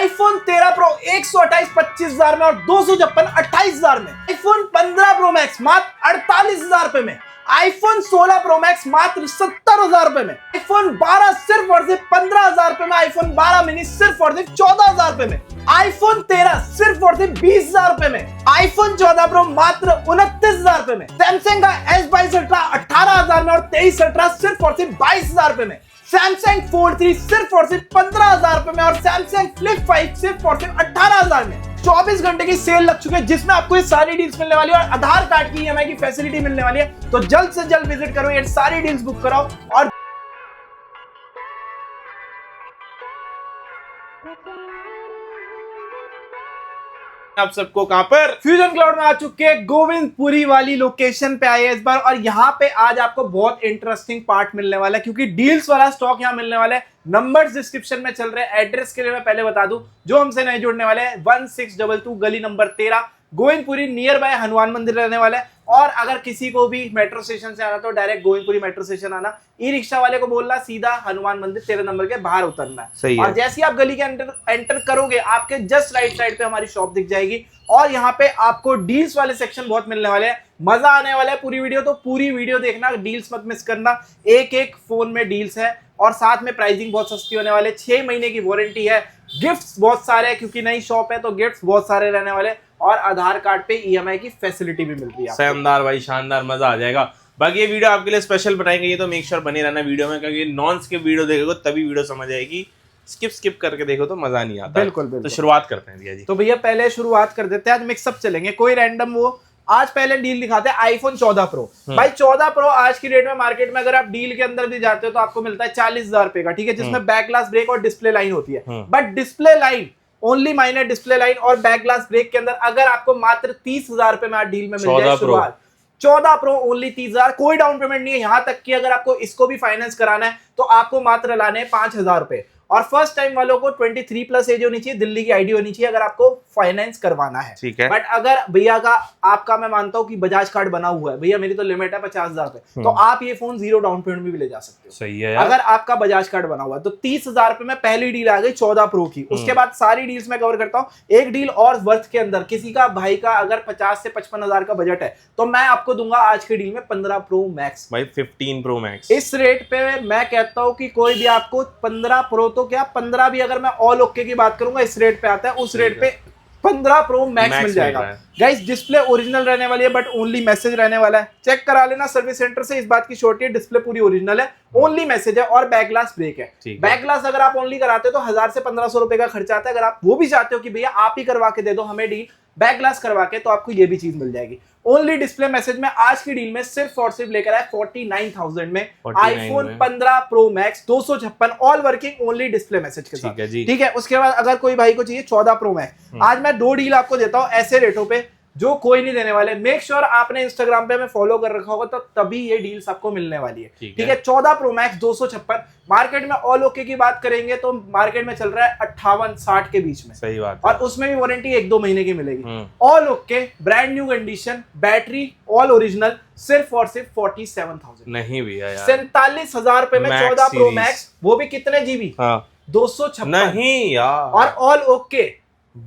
IPhone 13 pro 128 25,000 में और 256 28,000 में। आईफोन 15 प्रो मैक्स मात्र 48,000 रुपए में। आईफोन 16 प्रो मैक्स मात्र 70,000 रुपए में। आईफोन 12 सिर्फ और सिर्फ 15,000 रुपए में। आईफोन 12 मिनी सिर्फ और सिर्फ 14,000 रुपए में। आईफोन 13 सिर्फ और सिर्फ 20,000 रुपए में। आईफोन 14 प्रो मात्र 29,000 रुपए में। सैमसंग का S22 अल्ट्रा 18,000 में और 23 अल्ट्रा सिर्फ और सिर्फ 22,000 रुपए में। सैमसंग फोल्ड 3 सिर्फ और सिर्फ 15,000 रुपए में और सैमसंग फ्लिप 5 सिर्फ और सिर्फ 18,000 में। 24 घंटे की सेल लग चुकी है जिसमें आपको ये सारी डील्स मिलने वाली है और आधार कार्ड की EMI की फैसिलिटी मिलने वाली है। तो जल्द से जल्द विजिट करो, ये सारी डील्स बुक कराओ। और आप सबको कहां पर फ्यूजन क्लाउड में आ चुके हैं, गोविंदपुरी वाली लोकेशन पे आए हैं इस बार। और यहाँ पे आज आपको बहुत इंटरेस्टिंग पार्ट मिलने वाला है क्योंकि डील्स वाला स्टॉक यहाँ मिलने वाला है। नंबर्स डिस्क्रिप्शन में चल रहे हैं। एड्रेस के लिए मैं पहले बता दूं, जो हमसे नहीं जुड़ने वाले हैं 1622 गली number 13 Govindpuri near by Hanuman मंदिर रहने वाला है। और अगर किसी को भी मेट्रो स्टेशन से आना तो डायरेक्ट गोविंदपुरी मेट्रो स्टेशन आना, ई रिक्शा वाले को बोलना सीधा हनुमान मंदिर 13 नंबर के बाहर उतरना है। सही है। और जैसे ही आप गली के एंटर करोगे आपके जस्ट राइट साइड पे हमारी शॉप दिख जाएगी और यहाँ पे आपको डील्स वाले सेक्शन बहुत मिलने वाले हैं। मजा आने वाला है पूरी वीडियो, तो पूरी वीडियो देखना, डील्स मत मिस करना। एक एक फोन में डील्स है और साथ में प्राइसिंग बहुत सस्ती होने वाले। 6 महीने की वारंटी है, गिफ्ट्स बहुत सारे हैं क्योंकि नई शॉप है तो गिफ्ट्स बहुत सारे रहने वाले और आधार कार्ड पे EMI की फैसिलिटी भी मिल रही है। शानदार भाई, शानदार, मजा आ जाएगा। बाकी ये वीडियो आपके लिए स्पेशल बनाएंगे, ये तो मेक श्योर बने रहना वीडियो में, क्योंकि नॉन स्किप वीडियो देखोगे तभी वीडियो समझ आएगी। स्किप करके देखो तो मजा नहीं आता। बिल्कुल बिल्कुल। तो शुरुआत करते हैं भैया जी। तो भैया पहले शुरुआत कर देते हैं, आज मिक्सअप चलेंगे, कोई रैंडम वो। आज पहले डील दिखाते हैं आईफोन 14 प्रो। भाई 14 प्रो आज की डेट में मार्केट में अगर आप डील के अंदर भी जाते हो तो आपको मिलता है 40,000 रुपए का, ठीक है, जिसमें बैक ग्लास ब्रेक और डिस्प्ले लाइन होती है। But display line only minor display line और बैक ग्लास ब्रेक के अंदर अगर आपको मात्र 30,000 रुपए में आज डील में मिल जाए शुरुआत। 14 प्रो ओनली 30,000, कोई डाउन पेमेंट नहीं है। यहां तक कि अगर आपको इसको भी फाइनेंस कराना है तो आपको मात्र लाने हैं 5,000 रुपए। और फर्स्ट टाइम वालों को 23+ एज होनी चाहिए, दिल्ली की आईडी होनी चाहिए अगर आपको फाइनेंस करवाना है। ठीक है। बट अगर भैया का आपका, मैं मानता हूं कि बजाज कार्ड बना हुआ है, भैया मेरी तो लिमिट है 50,000 रुपए, तो आप ये फोन 0 डाउन पेमेंट में भी ले जा सकते हो। सही है यार। अगर आपका बजाज कार्ड बना हुआ है तो 30,000 रुपए में पहली डील आ गई 14 प्रो की। उसके बाद सारी डील्स में कवर करता हूं। एक डील और वर्थ के अंदर, किसी का भाई का अगर 50 से 55,000 का बजट है तो मैं आपको दूंगा आज की डील में 15 प्रो मैक्स। भाई 15 प्रो मैक्स इस रेट पे मैं कहता हूं कि कोई भी आपको 15 प्रो तो क्या 15 भी, अगर मैं ऑल ओके की बात करूंगा इस रेट पे आता है, उस रेट पे 15 प्रो मैक्स मिल जाएगा। गाइस डिस्प्ले ओरिजिनल रहने वाली है बट ओनली मैसेज रहने वाला है। चेक करा लेना सर्विस सेंटर से, इस बात की श्योरिटी है। डिस्प्ले पूरी ओरिजिनल है, ओनली मैसेज है और बैक ग्लास ब्रेक है। बैक ग्लास अगर आप ओनली कराते हो तो 1000 से 1500 रुपए का खर्चा आता है। अगर आप वो भी चाहते हो कि भैया आप ही करवा के दे दो हमें डील बैक ग्लास करवा के, तो आपको ये भी चीज मिल जाएगी। ओनली डिस्प्ले मैसेज में आज की डील में सिर्फ और सिर्फ लेकर आए 49,000 में iPhone 15 pro max 256 all working only display message के साथ। ठीक है। उसके बाद अगर कोई भाई को चाहिए 14 प्रो मैक्स, आज मैं 2 डील आपको देता हूं ऐसे रेटों पे जो कोई नहीं देने वाले। मेक श्योर आपने इंस्टाग्राम पे हमें फॉलो कर रखा होगा तो तभी ये डील्स आपको मिलने वाली है। ठीक है। 14 प्रो मैक्स 256, मार्केट में ऑल ओके की बात करेंगे तो मार्केट में चल रहा है 58-60 के बीच में। सही बात। और उसमें भी वारंटी 1-2 महीने की मिलेगी। All okay, brand new condition, battery all original, सिर्फ और सिर्फ 47,000 नहीं भैया यार, 47,000 रुपए में 14 प्रो मैक्स, वो भी कितने जीबी? 256 नहीं यार। और ऑल ओके।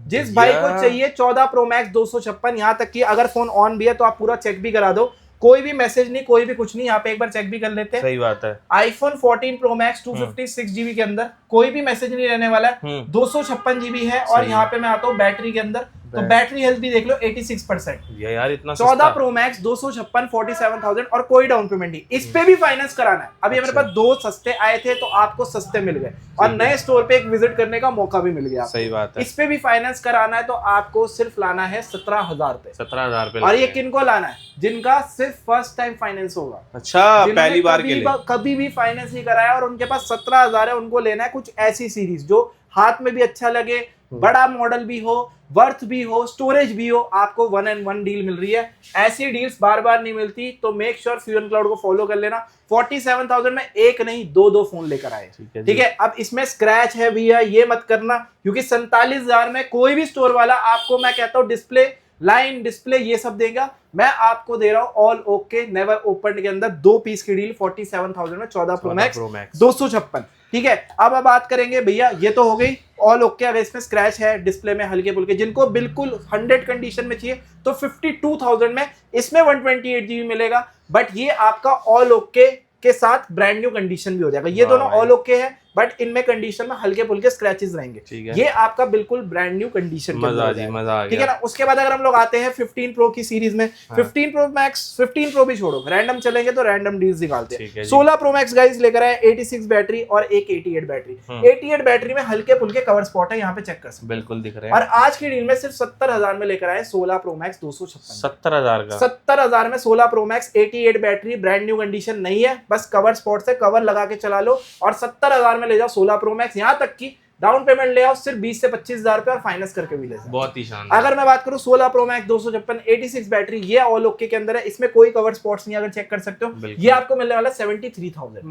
जिस भाई को चाहिए 14 प्रो मैक्स 256, यहां तक कि अगर फोन ऑन भी है तो आप पूरा चेक भी करा दो, कोई भी मैसेज नहीं, कोई भी कुछ नहीं, यहाँ पे एक बार चेक भी कर लेते हैं। सही बात है। आईफोन 14 प्रो मैक्स 256 जीबी के अंदर कोई भी मैसेज नहीं रहने वाला है, 256 जीबी है। और यहाँ पे मैं आता हूँ बैटरी के अंदर, तो बैटरी हेल्थ भी देख लो 86%। यार इतना 14 प्रो मैक्स 256 47,000 और कोई डाउन पेमेंट नहीं। इस पे भी फाइनेंस कराना है। अभी मेरे पास 2 सस्ते आए थे तो आपको सस्ते मिल गए और नए स्टोर पे एक विजिट करने का मौका भी मिल गया। सही बात है। इस पे भी फाइनेंस कराना है तो आपको सिर्फ लाना है 17,000 रुपए। 17,000 रुपए। और ये किनको लाना है? जिनका सिर्फ फर्स्ट टाइम फाइनेंस होगा। अच्छा, पहली बार के लिए कभी भी फाइनेंस नहीं कराया और उनके पास 17,000 है, उनको लेना है कुछ ऐसी सीरीज जो हाथ में भी अच्छा लगे, बड़ा मॉडल भी हो, वर्थ भी हो, स्टोरेज भी हो। आपको 1 and 1 डील मिल रही है। ऐसी डील्स बार बार नहीं मिलती, तो मेक श्योर फ्यूजन क्लाउड को फॉलो कर लेना। 47,000 में एक नहीं 2 फोन लेकर आए। ठीक है। अब इसमें स्क्रैच है भैया, ये मत करना, क्योंकि 47,000 में कोई भी स्टोर वाला आपको, मैं कहता हूँ डिस्प्ले लाइन डिस्प्ले ये सब देगा। मैं आपको दे रहा हूँ ऑल ओके नेवर ओपन के अंदर 2 पीस की डील 47,000 में 14 प्रो मैक्स 256। ठीक है, अब बात करेंगे भैया, ये तो हो गई ऑल ओके। अगर इसमें स्क्रैच है डिस्प्ले में हल्के फुल्के, जिनको बिल्कुल 100 कंडीशन में चाहिए तो 52,000 में इसमें 128 GB मिलेगा। बट ये आपका ऑल ओके के साथ ब्रांड न्यू कंडीशन भी हो जाएगा। ये दोनों ऑल ओके है बट इनमें कंडीशन में हल्के फुल्के स्क्रैचेस रहेंगे। ये आपका बिल्कुल ब्रांड न्यू कंडीशन के अंदर है, ठीक है ना। उसके बाद अगर हम लोग आते हैं 15 प्रो की सीरीज में, 15 प्रो मैक्स, 15 प्रो भी छोड़ो, रैंडम चलेंगे तो रैंडम डील्स निकालते हैं। 16 प्रो मैक्स गाइस लेकर आए 86 बैटरी और एक 88 बैटरी। 88 बैटरी में हल्के फुल्के कवर स्पॉट है, यहाँ पे चेक कर सकते बिल्कुल दिख रहे हैं। और आज की डील में सिर्फ 70,000 में लेकर आए 16 प्रो मैक्स 256। 70,000 का 70,000 में 16 pro max 88 battery, brand new condition नहीं है, बस कवर स्पॉट से कवर लगा के चला लो और 70,000 में ले जाओ 16 प्रो मैक्स। यहाँ तक कि डाउन पेमेंट ले आओ सिर्फ 20 से 25,000 रुपए और फाइनेंस करके भी ले सकते। बहुत ही शानदार। अगर मैं बात करूं 16 प्रो मैक्स 256 86 बैटरी, ये ऑल ओके के अंदर है, इसमें कोई कवर स्पॉट्स नहीं, अगर चेक कर सकते हो। ये आपको मिलने वाला 73,000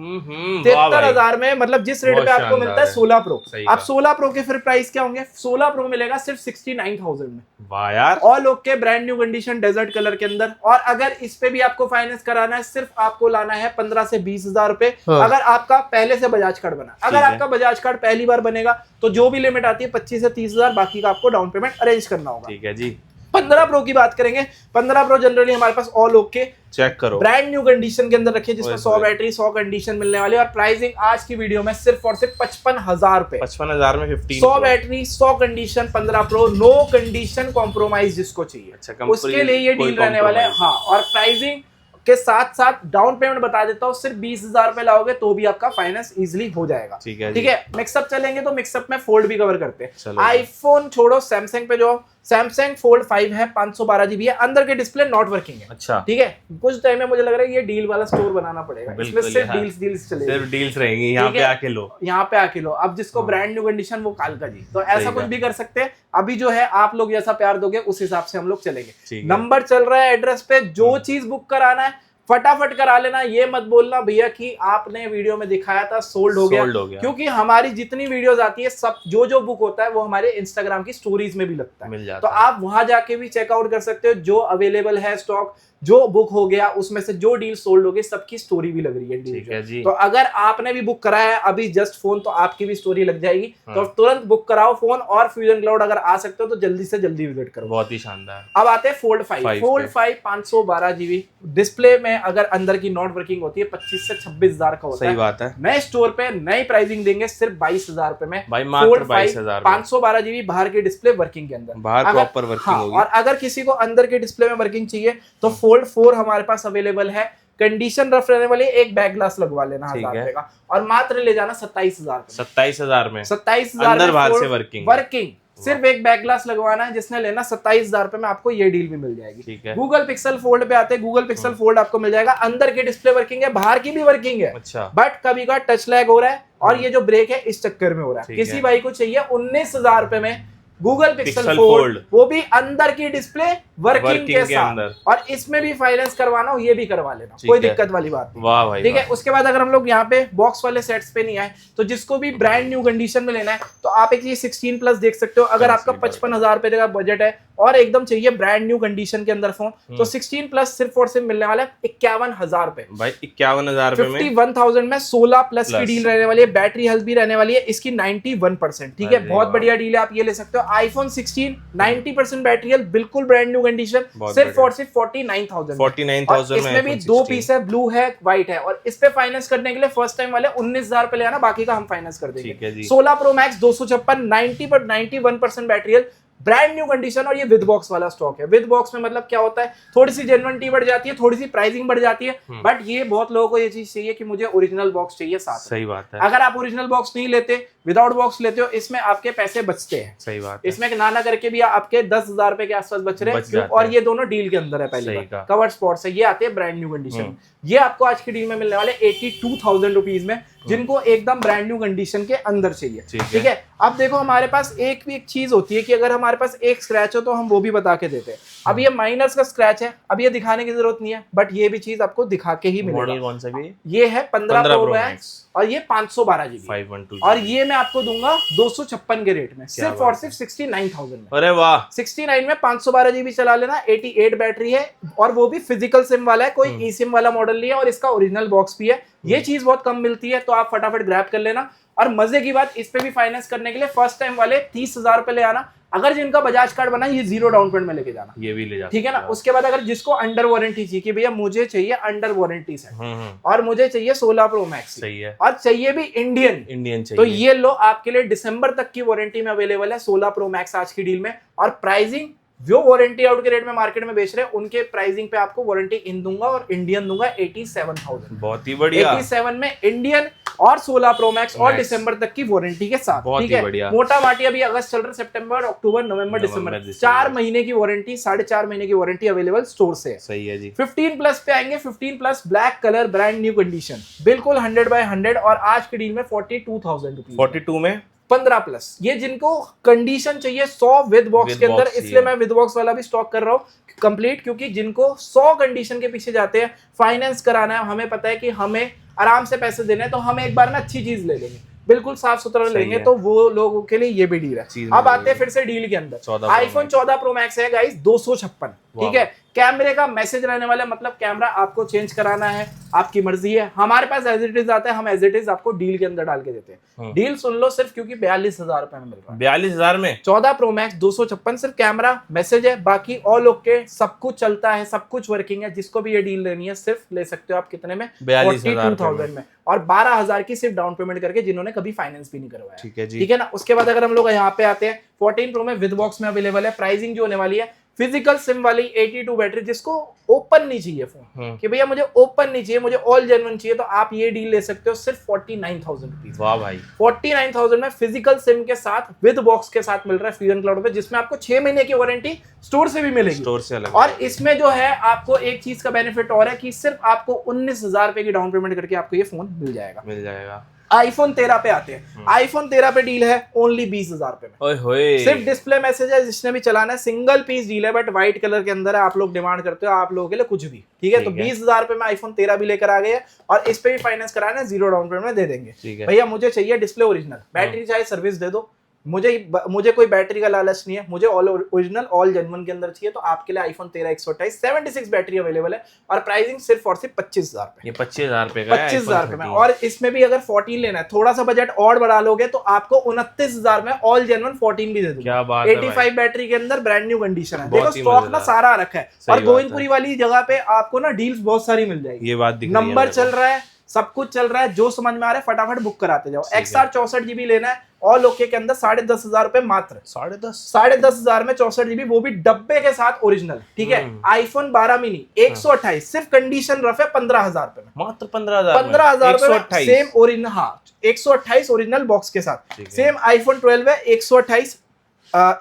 73,000 में, मतलब जिस रेट पे आपको मिलता है 16 प्रो। अब 16 प्रो के फिर प्राइस क्या होंगे? 16 प्रो मिलेगा सिर्फ 69,000 में। वाह यार, all okay brand new condition desert colour के अंदर। और अगर इस पे भी आपको फाइनेंस कराना है, सिर्फ आपको लाना है 15 से 20,000 रुपए। अगर आपका पहले से बजाज कार्ड बना, अगर आपका बजाज कार्ड पहली बार बनेगा तो जो भी लिमिट आती है 25 से 30,000, बाकी का आपको डाउन पेमेंट अरेंज करना होगा। ठीक है जी। 15 प्रो की बात करेंगे, 15 प्रो जनरली हमारे पास ऑल ओके चेक करो ब्रांड न्यू कंडीशन के अंदर रखिए, जिसमें 100 बैटरी 100 कंडीशन मिलने वाली है। और प्राइसिंग आज की वीडियो में सिर्फ और सिर्फ 55,000 रुपए। 55,000 में 15 100 battery 100 condition 15 pro, no condition compromise जिसको चाहिए। अच्छा, उसके लिए ये डील रहने वाला है। हाँ, और प्राइसिंग के साथ साथ डाउन पेमेंट बता देता हूँ, सिर्फ 20,000 रुपए लाओगे तो भी आपका फाइनेंस इजीली हो जाएगा। ठीक है। मिक्सअप चलेंगे तो मिक्सअप में फोल्ड भी कवर करते हैं। आईफोन छोड़ो, सैमसंग पे जो सैमसंग फोल्ड 5 है 512 GB है, अंदर के डिस्प्ले नॉट वर्किंग है। अच्छा, ठीक है। कुछ टाइम में मुझे लग रहा है ये डील वाला स्टोर बनाना पड़ेगा, इसमें सिर्फ डील्स चलेगी, सिर्फ डील्स रहेंगी। यहाँ पे आके लो, यहाँ पे आके लो। अब जिसको ब्रांड न्यू कंडीशन वो काल का जी, तो ऐसा कुछ भी कर सकते हैं। अभी जो है आप लोग जैसा प्यार दोगे उस हिसाब से हम लोग चलेंगे। नंबर चल रहा है एड्रेस पे, जो चीज बुक कराना है फटाफट करा लेना। ये मत बोलना भैया कि आपने वीडियो में दिखाया था सोल्ड हो गया, क्योंकि हमारी जितनी वीडियोस आती है सब जो बुक होता है वो हमारे इंस्टाग्राम की स्टोरीज में भी लगता है, मिल जाता है। तो आप वहां जाके भी चेकआउट कर सकते हो, जो अवेलेबल है स्टॉक, जो बुक हो गया उसमें से जो डील सोल्ड हो गई, सबकी स्टोरी भी लग रही है। ठीक है जी। तो अगर आपने भी बुक कराया है अभी जस्ट फोन, तो आपकी भी स्टोरी लग जाएगी। तो तुरंत बुक कराओ फोन, और फ्यूजन क्लाउड अगर आ सकते हो तो जल्दी से जल्दी विजिट करो। बहुत ही शानदार। अब आते हैं फोल्ड 5। फोल्ड 5 512 GB डिस्प्ले में अगर अंदर की नॉट वर्किंग होती है 25 से 26,000 का होता है। सही बात है। नए स्टोर पे नई प्राइसिंग देंगे सिर्फ 22,000 रुपए में। फोल्ड 22,000 512 GB बाहर की डिस्प्ले वर्किंग के अंदर, बाहर प्रॉपर वर्किंग होगी। और अगर किसी को अंदर के डिस्प्ले में वर्किंग चाहिए तो फोल्ड 4 हमारे पास अवेलेबल है। कंडीशन रफ रहने वाली, एक बैक ग्लास लगवा लेना 1000 रुपए का, और मात्र ले जाना 27,000। 27,000 में 27,000 अंदर बाहर से वर्किंग सिर्फ एक बैक ग्लास लगवाना है। जिसने लेना 27,000 रुपए में आपको ये डील भी मिल जाएगी। गूगल पिक्सल फोल्ड पे आते हैं, गूगल पिक्सल फोल्ड आपको मिल जाएगा। अंदर की डिस्प्ले वर्किंग है, बाहर की भी वर्किंग है। अच्छा। बट कभी का टच लैग हो रहा है, और ये जो ब्रेक है इस चक्कर में हो रहा है। किसी भाई को चाहिए 19,000 रुपए में गूगल पिक्सल फोल्ड, वो भी अंदर की डिस्प्ले वर्किंग के साथ, और इसमें भी फाइनेंस करवाना हो ये भी करवा लेना, कोई दिक्कत वाली बात नहीं। वाह भाई, ठीक है। उसके बाद अगर हम लोग यहाँ पे बॉक्स वाले सेट्स पे नहीं आए, तो जिसको भी ब्रांड न्यू कंडीशन में लेना है तो आप एक 16 प्लस देख सकते हो। अगर आपका 55,000 रुपए का बजट है और एकदम चाहिए ब्रांड न्यू कंडीशन के अंदर फोन, तो 16 प्लस सिर्फ और सिर्फ मिलने वाला है 51,000 रुपए। भाई 51,000 रुपए में 51,000 में 16 प्लस की डील रहने वाली है। बैटरी हेल्थ भी रहने वाली है इसकी 91%। ठीक है, बहुत बढ़िया डील है, आप ये ले सकते हो। आईफोन 16 90% बैटरी हेल्थ, बिल्कुल ब्रांड न्यू कंडीशन, सिर्फ और सिर्फ 49,000। इसमें भी 2 पीस है, ब्लू है व्हाइट है। और इस पे फाइनेंस करने के लिए फर्स्ट टाइम वाले 19,000 रुपए ले आना, बाकी का हम फाइनेंस कर देंगे। 16 pro max 256 91% battery health, brand new condition, और ये विद बॉक्स वाला स्टॉक है। विद बॉक्स में मतलब क्या होता है, थोड़ी सी जेन्युइनिटी बढ़ जाती है, थोड़ी सी प्राइसिंग बढ़ जाती है, बट ये बहुत लोगों को ये चीज चाहिए कि मुझे ओरिजिनल बॉक्स चाहिए साथ। सही बात है। अगर आप ओरिजिनल बॉक्स नहीं लेते, विदाउट बॉक्स लेते हो, इसमें आपके पैसे बचते हैं। सही बात है। इसमें नाना करके भी आपके 10,000 रुपए के आसपास बच रहे हैं, और ये दोनों डील के अंदर है। पहले कवर स्पॉट्स है, ये आते हैं ब्रांड न्यू कंडीशन। ये आपको आज की डील में मिलने वाले 82,000 रुपीज में, जिनको एकदम ब्रांड न्यू कंडीशन के अंदर चाहिए। ठीक है। अब देखो हमारे पास एक चीज होती है कि अगर हमारे पास एक स्क्रैच हो तो हम वो भी बता के देते हैं। अब ये माइनस का स्क्रैच है, अब ये दिखाने की जरूरत नहीं है, बट ये भी चीज आपको दिखा के ही मिलेगा। मॉडल कौन सा भी? ये है 15 प्रो मैक्स और ये 512 GB 512 और ये मैं आपको दूंगा 256 के रेट में, सिर्फ और सिर्फ 69,000 में। अरे वाह, 69 में 512 GB चला लेना, 88 बैटरी है और वो भी फिजिकल सिम वाला है, कोई ई सिम वाला मॉडल नहीं है और इसका ओरिजिनल बॉक्स भी है। ये चीज बहुत कम मिलती है तो आप फटाफट ग्रैब कर लेना। और मजे की बात, इस पे भी फाइनेंस करने के लिए फर्स्ट टाइम वाले 30,000 रुपए ले आना। अगर जिनका बजाज कार्ड बना ये 0 डाउन पेमेंट में लेके जाना, ये भी ले जाना, ठीक है ना। उसके बाद अगर जिसको अंडर वारंटी चाहिए कि भैया मुझे चाहिए अंडर वारंटी सेट और मुझे चाहिए 16 प्रो मैक्स, सही है, और चाहिए भी इंडियन चाहिए, तो ये लो आपके लिए दिसंबर तक की वारंटी में अवेलेबल है 16 प्रो मैक्स आज की डील में। और प्राइसिंग जो वारंटी आउट के रेट में मार्केट में बेच रहे हैं उनके प्राइसिंग पे आपको वारंटी इन दूंगा और इंडियन दूंगा 87,000। बहुत ही बढ़िया, 87 में इंडियन और 16 प्रो मैक्स और दिसंबर तक की वारंटी के साथ, ठीक है। मोटा माटी अभी अगस्त चल रहा है, सितंबर, अक्टूबर, नवंबर, दिसंबर 4 महीने की वारंटी, 4.5 महीने की वारंटी अवेलेबल स्टोर से है। सही है जी। 15 प्लस पे आएंगे, 15 plus black colour brand new condition, बिल्कुल 100/100 और आज की डील में 42,000 रुपीज। 42 में 15 प्लस, ये जिनको कंडीशन चाहिए 100 विद बॉक्स के अंदर, इसलिए मैं विद बॉक्स वाला भी स्टॉक कर रहा हूँ कंप्लीट, क्योंकि जिनको 100 कंडीशन के पीछे जाते हैं, फाइनेंस कराना है, हमें पता है कि हमें आराम से पैसे देने हैं, तो हम एक बार में अच्छी चीज ले लेंगे, बिल्कुल साफ सुथरा लेंगे, तो वो लोगों के लिए ये भी डील है। अब आते हैं फिर से डील के अंदर। आईफोन 14 प्रो मैक्स है गाइस 256, ठीक है। कैमरे का मैसेज रहने वाला, मतलब कैमरा आपको चेंज कराना है आपकी मर्जी है, हमारे पास एज इट इज आता है, हम एज इट इज आपको डील के अंदर डाल के देते हैं। डील सुन लो सिर्फ, क्योंकि 42,000 रुपए में मिल रहा है। 42,000 में 14 प्रो मैक्स 256, सिर्फ कैमरा मैसेज है, बाकी ऑल ओके, सब कुछ चलता है, सब कुछ वर्किंग है। जिसको भी ये डील लेनी है सिर्फ ले सकते हो आप कितने में, 42,000 में, और 12,000 की सिर्फ डाउन पेमेंट करके, जिन्होंने कभी फाइनेंस भी नहीं करवाया, ठीक है जी, ठीक है ना। उसके बाद अगर हम लोग यहाँ पे आते हैं, 14 प्रो में विद बॉक्स में अवेलेबल है। प्राइसिंग जो होने वाली है, फिजिकल सिम वाली 82 बैटरी, जिसको ओपन नहीं चाहिए फोन कि भैया मुझे ओपन नहीं चाहिए, मुझे ऑल जेन्युइन चाहिए, तो आप ये डील ले सकते हो सिर्फ 49,000 रुपीज। वाह भाई, 49,000 में फिजिकल सिम के साथ विद बॉक्स के साथ मिल रहा है फ्यूजन क्लाउड पे, जिसमें आपको 6 महीने की वारंटी स्टोर से भी मिलेगी, स्टोर से अलग। और इसमें जो है आपको एक चीज का बेनिफिट और है कि सिर्फ आपको 19,000 रुपए की डाउन पेमेंट करके आपको ये फोन मिल जाएगा। आईफोन 13 पे आते हैं। आईफोन 13 पे डील है ओनली 20,000 रुपए में। ओए होए, सिर्फ डिस्प्ले मैसेज है, जिसने भी चलाना है, सिंगल पीस डील है, बट व्हाइट कलर के अंदर है। आप लोग डिमांड करते हो, आप लोगों के लिए कुछ भी, ठीक है। तो 20,000 रुपए में आईफोन 13 भी लेकर आ गए हैं, और इस पे भी फाइनेंस कराना है, 0 डाउन पेमेंट में दे देंगे। भैया मुझे चाहिए डिस्प्ले ओरिजिनल, बैटरी चाहे सर्विस दे दो, मुझे कोई बैटरी का लालच नहीं है, मुझे ऑल ओरिजिनल ऑल जेन्युइन के अंदर चाहिए, तो आपके लिए आईफोन 13 128 76 बैटरी अवेलेबल है, और प्राइसिंग सिर्फ और सिर्फ 25,000 रुपए। ये 25,000 रुपए का है, 25,000 रुपए में। और इसमें भी अगर 14 लेना है, थोड़ा सा बजट और बढ़ा लोगे, तो आपको 29,000 में ऑल जेन्युइन 14 भी दे दूंगा। क्या बात है, 85 बैटरी के अंदर ब्रांड न्यू कंडीशन है। देखो स्टॉक ना सारा रखा है, और गोविंदपुरी वाली जगह पे आपको ना डील्स बहुत सारी मिल जाएगी। ये बात दिख रही है, नंबर चल रहा है, सब कुछ चल रहा है, जो समझ में आ रहा है फटाफट बुक कराते जाओ। XR 64 GB लेना है, ऑल ओके के अंदर 10,500 रुपए मात्र। 10,500 में 64 GB, वो भी डब्बे के साथ ओरिजिनल, ठीक है। आईफोन 12 मिनी 128, सिर्फ कंडीशन रफ है 15,000 रुपए में, मात्र 15,000 रुपए सेम ओरिजिनल। हाँ, 128 ओरिजिनल बॉक्स के साथ। सेम आईफोन 12 है 128,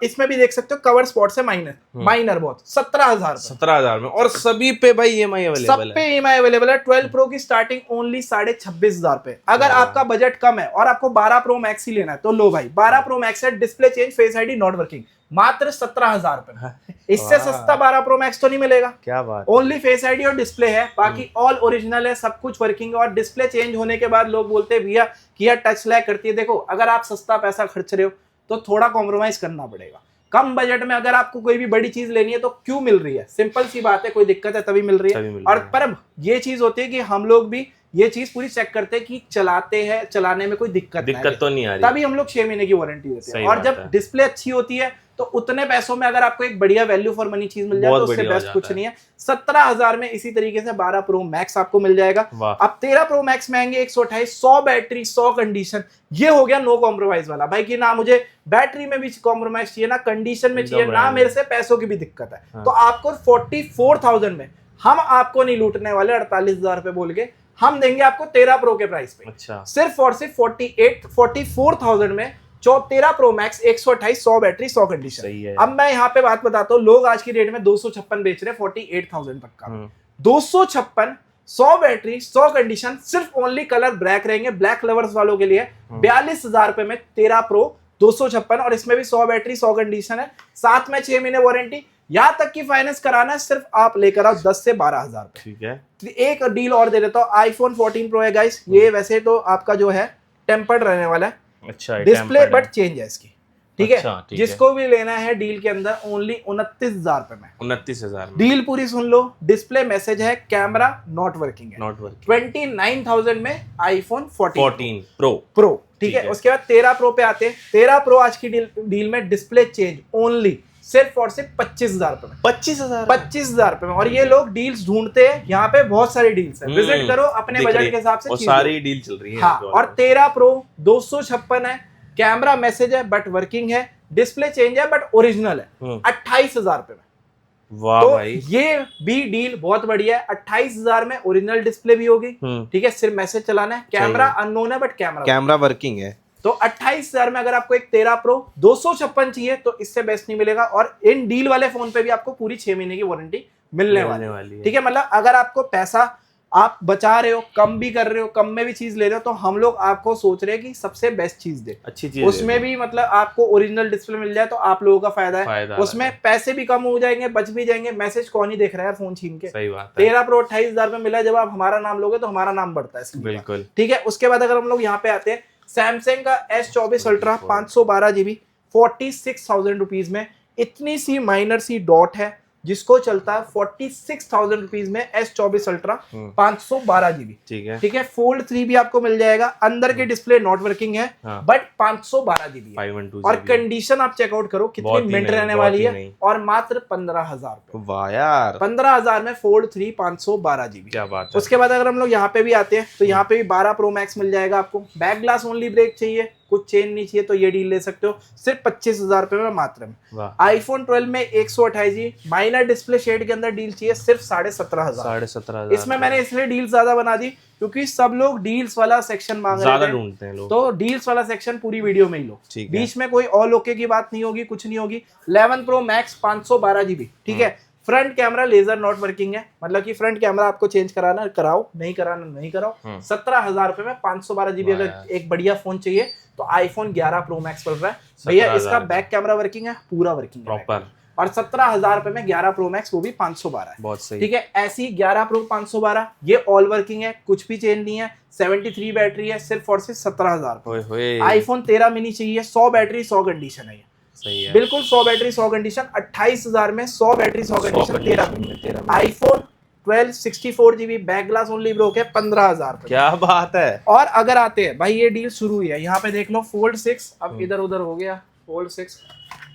इसमें भी देख सकते हो कवर स्पॉट से माइनर बहुत 17,000 में, और सभी पे भाई EMI अवेलेबल है, सब पे EMI अवेलेबल है। 12 प्रो की स्टार्टिंग ओनली 26,500 पे। अगर आपका बजट कम है और आपको 12 प्रो मैक्स ही लेना है, तो लो भाई 12 प्रो मैक्स है, display change, face ID not working, मात्र 17,000 रुपए। इससे सस्ता 12 प्रो मैक्स तो नहीं मिलेगा। क्या बात, ओनली फेस आईडी और डिस्प्ले है, बाकी ऑल ओरिजिनल है, सब कुछ वर्किंग है। और डिस्प्ले चेंज होने के बाद लोग बोलते हैं भैया कि यार टच लैग करती है। देखो, अगर आप सस्ता पैसा खर्च रहे हो तो थोड़ा कॉम्प्रोमाइज करना पड़ेगा। कम बजट में अगर आपको कोई भी बड़ी चीज लेनी है तो क्यों मिल रही है, सिंपल सी बात है, कोई दिक्कत है तभी मिल रही है। और पर ये चीज होती है कि हम लोग भी ये चीज पूरी चेक करते हैं कि चलाते हैं, चलाने में कोई दिक्कत तो नहीं आ रही, तभी हम लोग 6 महीने की वारंटी देते हैं। और जब डिस्प्ले अच्छी होती है तो उतने पैसों में अगर आपको एक बढ़िया वैल्यू फॉर मनी चीज मिल जाए तो उससे बेस्ट कुछ नहीं है। 17,000 में इसी तरीके से 12 प्रो मैक्स आपको मिल जाएगा। अब 13 प्रो मैक्स में आएंगे 128, 100 बैटरी, 100 कंडीशन। ये हो गया नो कॉम्प्रोमाइज वाला भाई, कि ना मुझे बैटरी में भी कॉम्प्रोमाइज चाहिए, ना कंडीशन में चाहिए, ना मेरे से पैसों की भी दिक्कत है। तो आपको 44,000 में हम आपको नहीं लूटने वाले 48,000 रुपए बोल के, हम देंगे आपको 13 प्रो के प्राइस पे। अच्छा, सिर्फ और सिर्फ 44,000 में 13 प्रो मैक्स 128, 100 बैटरी, 100 कंडीशन। अब मैं यहाँ पे बात बताता हूँ, लोग आज की डेट में 256 बेच रहे हैं 48,000 तक का। 256, 100 बैटरी, 100 कंडीशन, सिर्फ ओनली कलर ब्लैक रहेंगे, ब्लैक लवर्स वालों के लिए। 42,000 रुपए में 13 प्रो 256, और इसमें भी 100 बैटरी, 100 कंडीशन है, साथ में 6 महीने वारंटी। यहाँ तक कि फाइनेंस कराना है, सिर्फ आप लेकर आओ 10 से 12,000 रुपए। ठीक है, एक डील और दे देता हूँ, आईफोन 14 प्रो है गाइस, ये वैसे तो आपका जो है टेम्पर्ड रहने वाला है, अच्छा डिस्प्ले बट चेंज है इसकी, ठीक अच्छा, है। ठीक जिसको भी लेना है डील के अंदर ओनली 29,000 रुपए में, 29,000 डील पूरी सुन लो। डिस्प्ले मैसेज है, कैमरा नॉट वर्किंग है, नॉट वर्किंग, 29,000 में आईफोन 14 प्रो, ठीक है। उसके बाद 13 प्रो पे आते हैं। 13 प्रो आज की डील में डिस्प्ले चेंज ओनली सिर्फ और सिर्फ 25,000 रुपए में, 25,000 रुपए में। और ये लोग डील्स ढूंढते हैं, यहाँ पे बहुत सारी डील्स है, विजिट करो अपने बजट के हिसाब से, सारी डील चल रही है। हाँ, और 13 प्रो 256 है, कैमरा मैसेज है बट वर्किंग है, डिस्प्ले चेंज है बट ओरिजिनल है, 28,000 रुपए में। वाह तो भाई, ये भी डील बहुत बढ़िया है। 28,000 में ओरिजिनल डिस्प्ले भी होगी, ठीक है, सिर्फ मैसेज चलाना है, कैमरा अननोन है बट कैमरा वर्किंग है। तो 28,000 में अगर आपको एक 13 प्रो 256 चाहिए तो इससे बेस्ट नहीं मिलेगा। और इन डील वाले फोन पे भी आपको पूरी 6 महीने की वारंटी मिलने वाली है, ठीक है। मतलब अगर आपको पैसा आप बचा रहे हो, कम भी कर रहे हो, कम में भी चीज ले रहे हो, तो हम लोग आपको सोच रहे हैं कि सबसे बेस्ट चीज दे, अच्छी चीज, उसमें भी मतलब आपको ओरिजिनल डिस्प्ले मिल जाए तो आप लोगों का फायदा है, उसमें पैसे भी कम हो जाएंगे, बच भी जाएंगे। मैसेज कौन ही देख रहा है फोन छीन के। सही बात है। 13 प्रो 28,000 में मिला, जब आप हमारा नाम लोगे तो हमारा नाम बढ़ता है, बिल्कुल, ठीक है। उसके बाद अगर हम लोग यहाँ पे आते हैं, सैमसंग का S24 अल्ट्रा 512 GB 46,000 रुपीज में, इतनी सी माइनर सी डॉट है जिसको चलता है 46,000 रुपीज में S24 अल्ट्रा 512 GB, ठीक है। फोल्ड 3 भी आपको मिल जाएगा, अंदर के डिस्प्ले नॉट वर्किंग है बट 512 GB है। और कंडीशन आप चेकआउट करो कितनी मिनट रहने वाली है, और मात्र 15,000 रुपए। वाह यार, 15,000 में फोल्ड 3 512 GB, क्या बात है। उसके बाद अगर हम लोग यहाँ पे भी आते हैं तो यहाँ पे भी 12 प्रो मैक्स मिल जाएगा आपको। बैक ग्लास ओनली ब्रेक चाहिए, कुछ चेन नहीं चाहिए तो ये डील ले सकते हो, सिर्फ 25,000 रुपए में मात्र में। आईफोन 12 में 128 GB माइनर डिस्प्ले शेड के अंदर डील चाहिए, सिर्फ 17,500। इसमें मैंने इसलिए डील ज्यादा बना दी क्योंकि सब लोग डील्स वाला सेक्शन मांग रहे थे, ढूंढते हैं लोग, तो डील्स वाला सेक्शन पूरी वीडियो में ही लो, बीच में कोई ऑल ओके की बात नहीं होगी, कुछ नहीं होगी। 11 प्रो मैक्स 512 GB, ठीक है। Front camera laser not working है, मतलब कि फ्रंट कैमरा आपको चेंज कराना कराओ, नहीं कराना नहीं कराओ। 17,000 रुपए में 512 GB अगर एक बढ़िया फोन चाहिए तो आईफोन 11 प्रो मैक्स पड़ रहा है भैया। इसका बैक कैमरा वर्किंग है, पूरा वर्किंग प्रॉपर, और 17,000 रुपए में 11 प्रो मैक्स, वो भी 512 है, बहुत सही, ठीक है। ऐसी 11 प्रो 512 ये ऑल वर्किंग है, कुछ भी चेंज नहीं है, 73 बैटरी है, सिर्फ और सिर्फ 17,000। आईफोन 13 मिनी चाहिए, 100 बैटरी 100 कंडीशन है, सही है, बिल्कुल 100 बैटरी 100 कंडीशन। 28,000 में 100 battery 100 condition 13। IPhone 12 64 GB back glass only broke है, 15,000। क्या बात है। और अगर आते हैं भाई, ये डील शुरू हुई है, यहाँ पे देख लो फोल्ड 6 अब इधर उधर हो गया, फोल्ड 6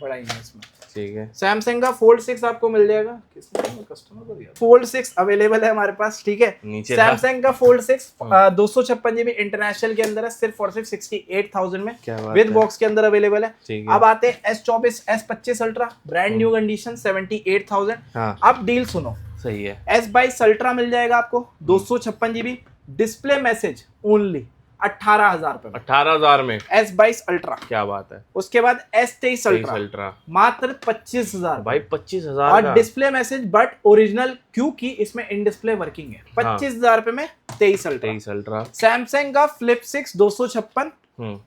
बड़ा ही है इसमें, ठीक है। सैमसंग का फोल्ड 6 आपको मिल जाएगा, किसने कस्टमर को दिया, फोल्ड 6 अवेलेबल है हमारे पास, ठीक है। सैमसंग का फोल्ड 6 256 GB इंटरनेशनल के अंदर है, सिर्फ और सिर्फ 68,000 में, विद बॉक्स के अंदर अवेलेबल है। अब आते हैं S24 S25 ultra, brand new condition 78,000। अब डील सुनो, सही है। S22 अल्ट्रा मिल जाएगा आपको 256 GB, डिस्प्ले मैसेज ओनली 18,000 रुपए, 18,000 में S22 अल्ट्रा, क्या बात है। उसके बाद S23 अल्ट्रा मात्र 25,000 भाई, 25,000 और डिस्प्ले मैसेज बट ओरिजिनल, क्योंकि इसमें इन डिस्प्ले वर्किंग है। 25,000 रुपए में 23 अल्ट्रा। सैमसंग का फ्लिप 6 256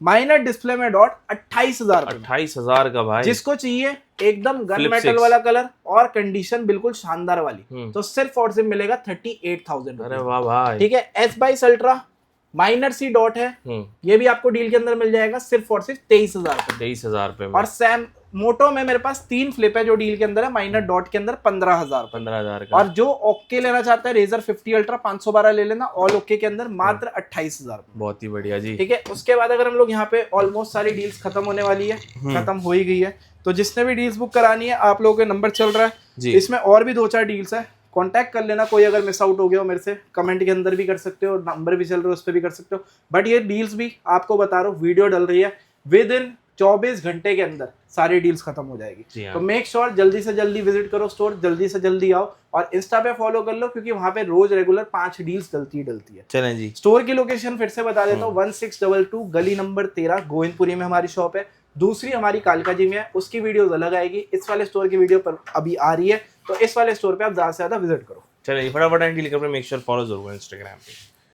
माइनर डिस्प्ले में डॉट 28,000, 28,000 का भाई। जिसको चाहिए एकदम गन मेटल वाला कलर और कंडीशन बिल्कुल शानदार वाली, तो सिर्फ और सिर्फ मिलेगा 38,000। अरे वाह भाई, ठीक है। S22 ultra minor C dot है, ये भी आपको डील के अंदर मिल जाएगा, सिर्फ और सिर्फ 23,000 रुपए। और सैम मोटो में मेरे पास 3 फ्लिप है जो डील के अंदर है, माइनर डॉट के अंदर 15,000 का। और जो ओके लेना चाहता है रेजर 50 अल्ट्रा 512 ले लेना, ऑल ओके के अंदर मात्र 28,000। बहुत ही बढ़िया जी, ठीक है। उसके बाद अगर हम लोग यहाँ पे ऑलमोस्ट सारी डील्स खत्म होने वाली है, खत्म हो ही गई है, तो जिसने भी डील्स बुक करानी है आप लोगों के नंबर चल रहा है, इसमें और भी 2-4 डील्स है, कांटेक्ट कर लेना। कोई अगर मिस आउट हो गया हो मेरे से, कमेंट के अंदर भी कर सकते हो, नंबर भी चल रहा है उस पर भी कर सकते हो। बट ये डील्स भी आपको बता रहा हूँ, वीडियो डल रही है, विद इन 24 घंटे के अंदर सारी डील्स खत्म हो जाएगी। तो मेक श्योर जल्दी से जल्दी विजिट करो स्टोर, जल्दी से जल्दी आओ, और इंस्टा पे फॉलो कर लो क्योंकि वहां पे रोज रेगुलर 5 डील्स डलती है। चलें जी, स्टोर की लोकेशन फिर से बता देता हूँ, 1622 गली नंबर 13 गोविंदपुरी में हमारी शॉप है। दूसरी हमारी कालका जी में है, उसकी वीडियोस अलग आएगी, इस वाले स्टोर की वीडियो पर अभी आ रही है, तो इस वाले स्टोर पे आप ज्यादा से ज्यादा विजिट करो। चलिए फटाफट डील कर, मेक श्योर फॉलो जरूर इंस्टाग्राम पे।